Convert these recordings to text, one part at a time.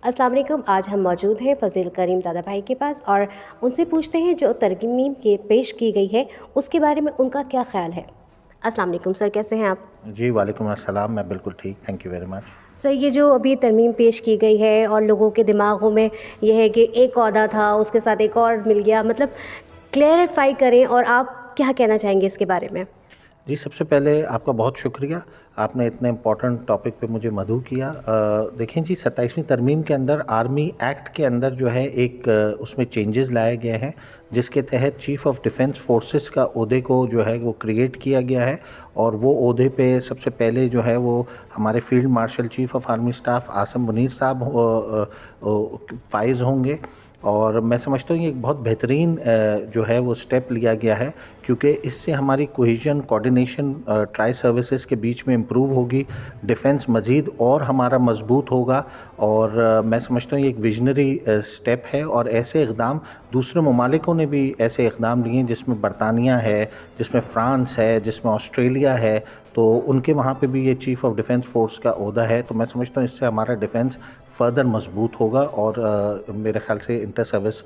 السلام علیکم. آج ہم موجود ہیں فضیل کریم دادا بھائی کے پاس اور ان سے پوچھتے ہیں جو ترمیم کے پیش کی گئی ہے اس کے بارے میں ان کا کیا خیال ہے. السلام علیکم سر، کیسے ہیں آپ؟ جی وعلیکم السلام، میں بالکل ٹھیک، تھینک یو ویری مچ. سر، یہ جو ابھی ترمیم پیش کی گئی ہے اور لوگوں کے دماغوں میں یہ ہے کہ ایک عہدہ تھا اس کے ساتھ ایک اور مل گیا، مطلب کلیئرفائی کریں اور آپ کیا کہنا چاہیں گے اس کے بارے میں؟ جی سب سے پہلے آپ کا بہت شکریہ، آپ نے اتنے امپورٹنٹ ٹاپک پہ مجھے مدعو کیا. دیکھیں جی، 27ویں ترمیم کے اندر آرمی ایکٹ کے اندر جو ہے ایک اس میں چینجز لائے گئے ہیں جس کے تحت چیف آف ڈیفنس فورسز کا عہدے کو جو ہے وہ کریٹ کیا گیا ہے، اور وہ عہدے پہ سب سے پہلے جو ہے وہ ہمارے field marshal chief of army staff Asim Munir صاحب فائز ہوں گے. اور میں سمجھتا ہوں یہ ایک بہت بہترین جو ہے وہ سٹیپ لیا گیا ہے، کیونکہ اس سے ہماری کوہیژن کوآرڈینیشن ٹرائی سروسز کے بیچ میں امپروو ہوگی، ڈیفنس مزید اور ہمارا مضبوط ہوگا. اور میں سمجھتا ہوں یہ ایک ویژنری سٹیپ ہے، اور ایسے اقدام دوسرے ممالکوں نے بھی ایسے اقدام لیے ہیں، جس میں برطانیہ ہے، جس میں فرانس ہے، جس میں آسٹریلیا ہے، تو ان کے وہاں پہ بھی یہ چیف آف ڈیفنس فورس کا عہدہ ہے. تو میں سمجھتا ہوں اس سے ہمارا ڈیفنس فردر مضبوط ہوگا، اور میرے خیال سے انٹر سروس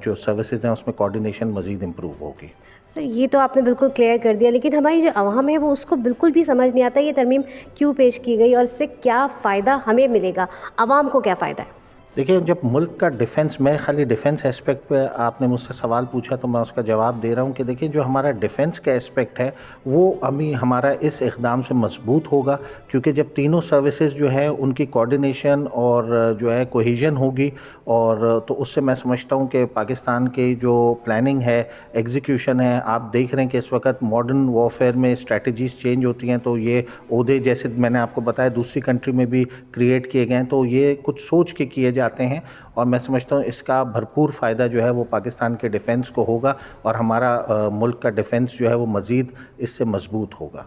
جو سروسز ہیں اس میں کوآرڈینیشن مزید امپروو ہوگی. سر، یہ تو آپ نے بالکل کلیئر کر دیا، لیکن ہماری جو عوام ہے وہ اس کو بالکل بھی سمجھ نہیں آتا یہ ترمیم کیوں پیش کی گئی اور اس سے کیا فائدہ ہمیں ملے گا، عوام کو کیا فائدہ ہے؟ دیکھیں، جب ملک کا ڈیفنس، میں خالی ڈیفنس اسپیکٹ پہ آپ نے مجھ سے سوال پوچھا تو میں اس کا جواب دے رہا ہوں کہ دیکھیں جو ہمارا ڈیفنس کا اسپیکٹ ہے وہ ابھی ہمارا اس اقدام سے مضبوط ہوگا، کیونکہ جب تینوں سروسز جو ہیں ان کی کوآرڈینیشن اور جو ہے کوہیژن ہوگی، اور تو اس سے میں سمجھتا ہوں کہ پاکستان کی جو پلاننگ ہے، ایگزیکیوشن ہے، آپ دیکھ رہے ہیں کہ اس وقت ماڈرن وارفیئر میں اسٹریٹجیز چینج ہوتی ہیں، تو یہ عہدے جیسے میں نے آپ کو بتایا دوسری کنٹری میں بھی کریٹ کیے گئے ہیں، تو یہ کچھ سوچ کے کیے جاتے ہیں. اور میں سمجھتا ہوں اس کا بھرپور فائدہ جو ہے وہ پاکستان کے ڈیفنس کو ہوگا، اور ہمارا ملک کا ڈیفنس جو ہے وہ مزید اس سے مضبوط ہوگا.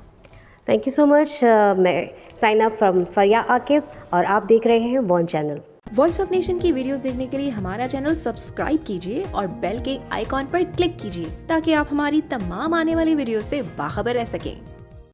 Thank you so much. میں sign up from Faria Aqib اور آپ دیکھ رہے ہیں one channel. Voice of nation کی ویڈیوز دیکھنے کے لیے ہمارا چینل سبسکرائب کیجیے اور بیل کے آئیکن پر کلک کیجیے تاکہ آپ ہماری تمام آنے والی ویڈیوز سے باخبر رہ سکیں.